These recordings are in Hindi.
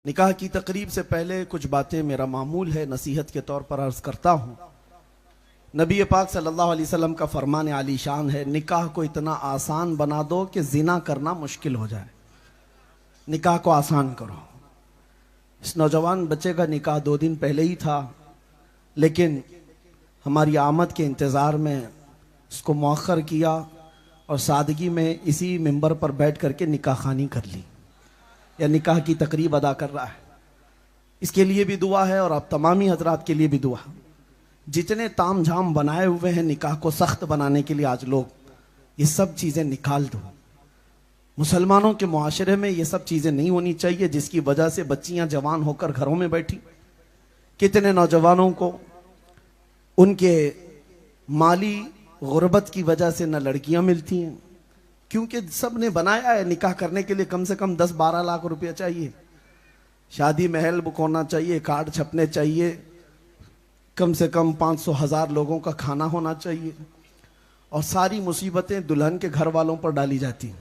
निकाह की तकरीब से पहले कुछ बातें मेरा मामूल है नसीहत के तौर पर अर्ज करता हूँ। नबी पाक सल्लल्लाहु अलैहि वसल्लम का फरमान आली शान है, निकाह को इतना आसान बना दो कि जिना करना मुश्किल हो जाए। निकाह को आसान करो। इस नौजवान बच्चे का निकाह 2 दिन पहले ही था, लेकिन हमारी आमद के इंतज़ार में उसको मौखर किया और सादगी में इसी मिंबर पर बैठ करके निकाह खानी कर ली या निकाह की तकरीब अदा कर रहा है। इसके लिए भी दुआ है और आप तमामी हजरात के लिए भी दुआ। जितने ताम झाम बनाए हुए हैं निकाह को सख्त बनाने के लिए, आज लोग ये सब चीज़ें निकाल दो। मुसलमानों के मुआशरे में ये सब चीज़ें नहीं होनी चाहिए, जिसकी वजह से बच्चियां जवान होकर घरों में बैठी। कितने नौजवानों को उनके माली गुर्बत की वजह से न लड़कियां मिलती हैं, क्योंकि सब ने बनाया है निकाह करने के लिए कम से कम 10-12 लाख रुपया चाहिए। शादी महल बुक होना चाहिए, कार्ड छपने चाहिए, कम से कम 500,000 लोगों का खाना होना चाहिए, और सारी मुसीबतें दुल्हन के घर वालों पर डाली जाती।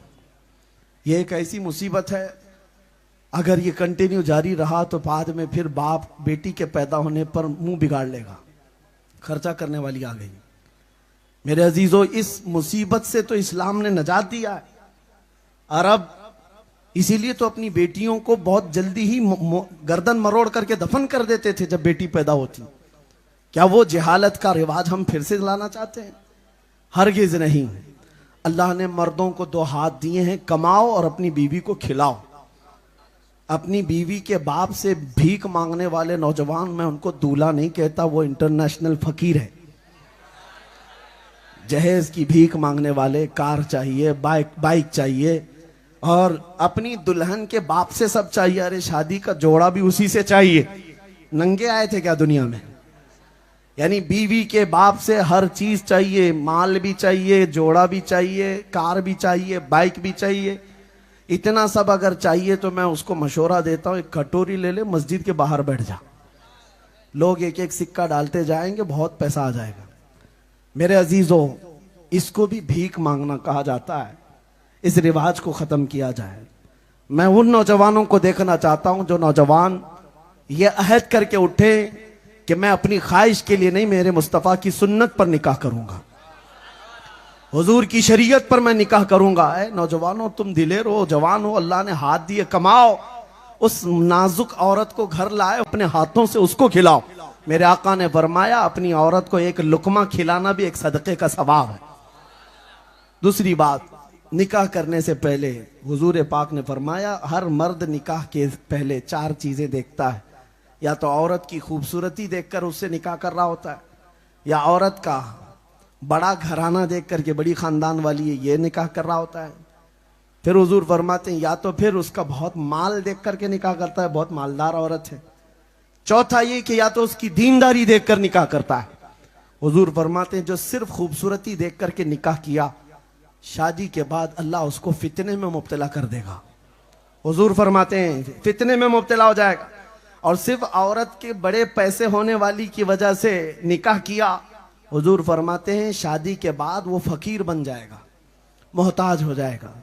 ये एक ऐसी मुसीबत है, अगर ये कंटिन्यू जारी रहा तो बाद में फिर बाप बेटी के पैदा होने पर मुंह बिगाड़ लेगा। खर्चा करने वाली आ गई। मेरे अजीजों, इस मुसीबत से तो इस्लाम ने नजात दिया है। अरब इसीलिए तो अपनी बेटियों को बहुत जल्दी ही गर्दन मरोड़ करके दफन कर देते थे जब बेटी पैदा होती। क्या वो जहालत का रिवाज हम फिर से लाना चाहते हैं? हरगिज नहीं। अल्लाह ने मर्दों को 2 हाथ दिए हैं, कमाओ और अपनी बीवी को खिलाओ। अपनी बीवी के बाप से भीख मांगने वाले नौजवान, मैं उनको दूल्हा नहीं कहता, वो इंटरनेशनल फकीर है। जहेज की भीख मांगने वाले, कार चाहिए, बाइक चाहिए, और अपनी दुल्हन के बाप से सब चाहिए। अरे शादी का जोड़ा भी उसी से चाहिए। नंगे आए थे क्या दुनिया में? यानी बीवी के बाप से हर चीज चाहिए, माल भी चाहिए, जोड़ा भी चाहिए, कार भी चाहिए, बाइक भी चाहिए। इतना सब अगर चाहिए तो मैं उसको मशवरा देता हूं, एक कटोरी ले ले, मस्जिद के बाहर बैठ जा। लोग एक एक सिक्का डालते जाएंगे, बहुत पैसा आ जाएगा। मेरे अजीजों, इसको भी भीख मांगना कहा जाता है। इस रिवाज को खत्म किया जाए। मैं उन नौजवानों को देखना चाहता हूं जो नौजवान ये अहद करके उठे कि मैं अपनी ख्वाहिश के लिए नहीं, मेरे मुस्तफ़ा की सुन्नत पर निकाह करूंगा, हुजूर की शरीयत पर मैं निकाह करूंगा। ऐ नौजवानों, तुम दिलेर हो, जवान हो, अल्लाह ने हाथ दिए, कमाओ। उस नाजुक औरत को घर लाए, अपने हाथों से उसको खिलाओ। मेरे आका ने फरमाया, अपनी औरत को एक लुकमा खिलाना भी एक सदक़े का सवाब है। दूसरी बात, निकाह करने से पहले हुजूर पाक ने फरमाया, हर मर्द निकाह के पहले 4 चीजें देखता है। या तो औरत की खूबसूरती देखकर उससे निकाह कर रहा होता है, या औरत का बड़ा घराना देख करके, बड़ी खानदान वाली है, ये निकाह कर रहा होता है। फिर हुजूर फरमाते हैं, या तो फिर उसका बहुत माल देख करके निकाह करता है, बहुत मालदार औरत है। चौथा ये कि या तो उसकी दीनदारी देखकर निकाह करता है। हुजूर फरमाते हैं, जो सिर्फ खूबसूरती देख करके निकाह किया, शादी के बाद अल्लाह उसको फितने में मुब्तला कर देगा। हुजूर फरमाते हैं फितने में मुब्तला हो जाएगा। और सिर्फ औरत के बड़े पैसे होने वाली की वजह से निकाह किया, हुजूर फरमाते हैं शादी के बाद वो फकीर बन जाएगा, मोहताज हो जाएगा।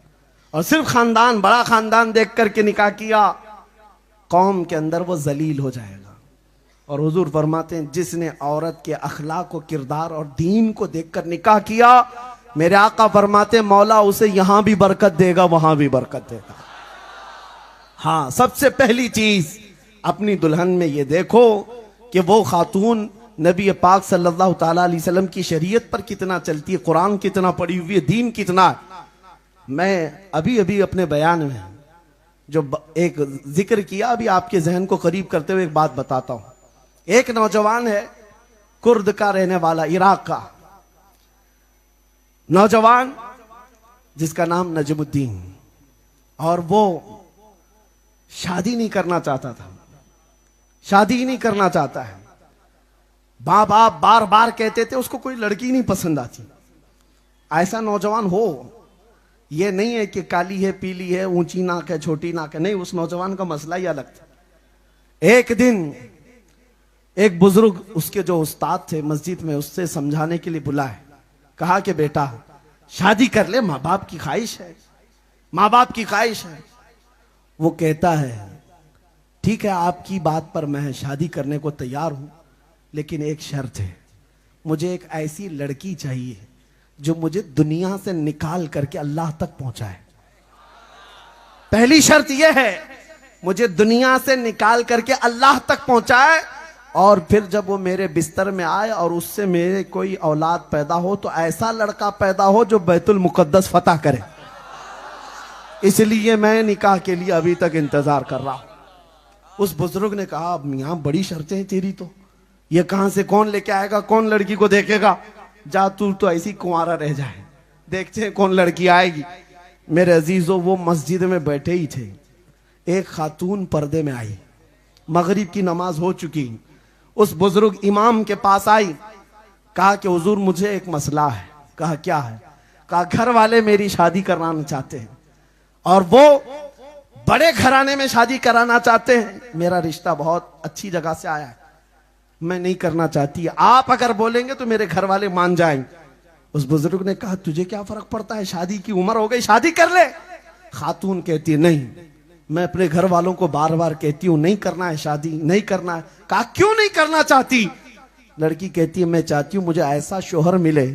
और सिर्फ खानदान, बड़ा खानदान देख करके निकाह किया, कौम के अंदर वो जलील हो जाएगा। और हुजूर फरमाते हैं, जिसने औरत के अखलाक व किरदार और दीन को देखकर निकाह किया, मेरे आका फरमाते मौला उसे यहां भी बरकत देगा, वहां भी बरकत देगा। हाँ, सबसे पहली चीज अपनी दुल्हन में ये देखो कि वो खातून नबी पाक सल्लल्लाहु ताला अलैहि वसल्लम की शरीयत पर कितना चलती है, कुरान कितना पढ़ी हुई है, दीन कितना है। मैं अभी अभी अपने बयान में जो एक जिक्र किया, अभी आपके जहन को करीब करते हुए एक बात बताता हूं। एक नौजवान है, कुर्द का रहने वाला, इराक का नौजवान, जिसका नाम नजमुद्दीन, और वो शादी नहीं करना चाहता था, शादी ही नहीं करना चाहता है। बाप बार बार कहते थे उसको कोई लड़की नहीं पसंद आती। ऐसा नौजवान हो, ये नहीं है कि काली है, पीली है, ऊंची नाक है, छोटी नाक है, नहीं, उस नौजवान का मसला ही अलग था। एक दिन एक बुजुर्ग, उसके जो उस्ताद थे मस्जिद में, उससे समझाने के लिए बुलाए। कहा कि बेटा शादी कर ले, माँ बाप की ख्वाहिश है, माँ बाप की ख्वाहिश है। वो कहता है ठीक है, आपकी बात पर मैं शादी करने को तैयार हूं, लेकिन एक शर्त है, मुझे एक ऐसी लड़की चाहिए जो मुझे दुनिया से निकाल करके अल्लाह तक पहुंचाए। पहली शर्त यह है, मुझे दुनिया से निकाल करके अल्लाह तक पहुंचाए, और फिर जब वो मेरे बिस्तर में आए और उससे मेरे कोई औलाद पैदा हो तो ऐसा लड़का पैदा हो जो बैतुल मुकद्दस फतह करे। इसलिए मैं निकाह के लिए अभी तक इंतजार कर रहा हूं। उस बुजुर्ग ने कहा, अब मियां बड़ी शर्तें हैं तेरी, तो ये कहां से कौन लेके आएगा, कौन लड़की को देखेगा, जा तू तो ऐसी कुंवारा रह जाए, देखते हैं कौन लड़की आएगी। मेरे अजीजों, वो मस्जिद में बैठे ही थे, एक खातून पर्दे में आई, मगरिब की नमाज हो चुकी, उस बुजुर्ग इमाम के पास आई, कहा कि हुजूर मुझे एक मसला है। कहा क्या है? कहा घर वाले मेरी शादी कराना चाहते हैं और वो बड़े घराने में शादी कराना चाहते हैं, मेरा रिश्ता बहुत अच्छी जगह से आया है, मैं नहीं करना चाहती, आप अगर बोलेंगे तो मेरे घर वाले मान जाएंगे। उस बुजुर्ग ने कहा तुझे क्या फर्क पड़ता है, शादी की उम्र हो गई, शादी कर ले। खातून कहती है नहीं, मैं अपने घर वालों को बार बार कहती हूं नहीं करना है शादी, नहीं करना है। कहा क्यों नहीं करना चाहती? लड़की कहती है मैं चाहती हूं मुझे ऐसा शोहर मिले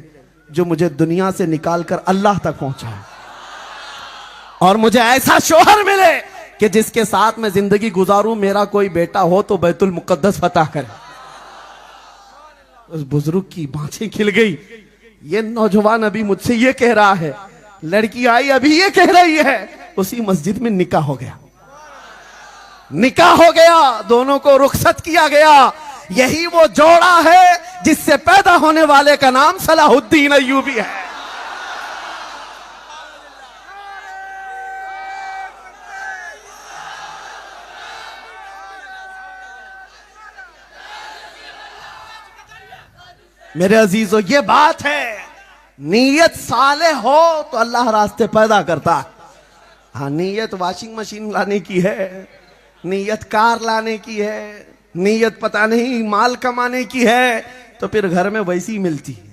जो मुझे दुनिया से निकाल कर अल्लाह तक पहुंचाए, और मुझे ऐसा शोहर मिले कि जिसके साथ मैं जिंदगी गुजारूं, मेरा कोई बेटा हो तो बैतुल मुकद्दस फतह करे। उस बुजुर्ग की बाँछें खिल गई, ये नौजवान अभी मुझसे ये कह रहा है, लड़की आई अभी ये कह रही है। उसी मस्जिद में निकाह हो गया, निकाह हो गया, दोनों को रुखसत किया गया। यही वो जोड़ा है जिससे पैदा होने वाले का नाम सलाहुद्दीन अय्यूबी है। मेरे अजीजों, ये बात है, नीयत साले हो तो अल्लाह रास्ते पैदा करता है। हाँ, नीयत वॉशिंग मशीन लाने की है, नीयत कार लाने की है, नीयत पता नहीं माल कमाने की है, तो फिर घर में वैसी मिलती है,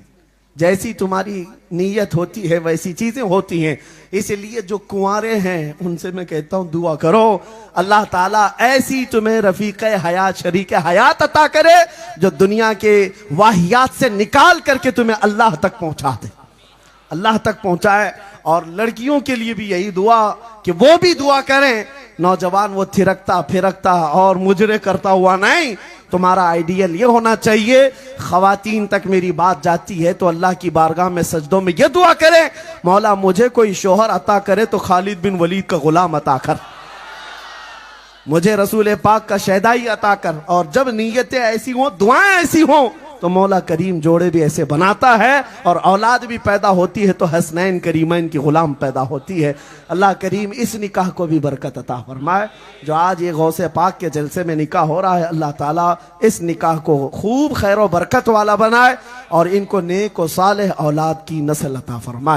जैसी तुम्हारी नीयत होती है वैसी चीजें होती हैं। इसलिए जो कुंवारे हैं उनसे मैं कहता हूं दुआ करो, अल्लाह ताला ऐसी तुम्हें रफीक हयात, शरीक हयात अता करे जो दुनिया के वाहियात से निकाल करके तुम्हें अल्लाह तक पहुंचा दे, अल्लाह तक पहुंचाए। और लड़कियों के लिए भी यही दुआ कि वो भी दुआ करें, नौजवान वो थिरकता फिरकता और मुजरे करता हुआ नहीं, तुम्हारा आइडियल ये होना चाहिए। खवातीन तक मेरी बात जाती है तो अल्लाह की बारगाह में सजदों में ये दुआ करें, मौला मुझे कोई शोहर अता करे तो खालिद बिन वलीद का गुलाम अता कर, मुझे रसूल पाक का शहदाई अता कर। और जब नीयतें ऐसी हों, दुआएं ऐसी हों, तो मौला करीम जोड़े भी ऐसे बनाता है और औलाद भी पैदा होती है तो हसनैन करीमैन की गुलाम पैदा होती है। अल्लाह करीम इस निकाह को भी बरकत अता फरमाए। जो आज ये गौसे पाक के जलसे में निकाह हो रहा है, अल्लाह ताला इस निकाह को खूब खैर व बरकत वाला बनाए और इनको नेक व सालेह औलाद की नस्ल अता फरमाए।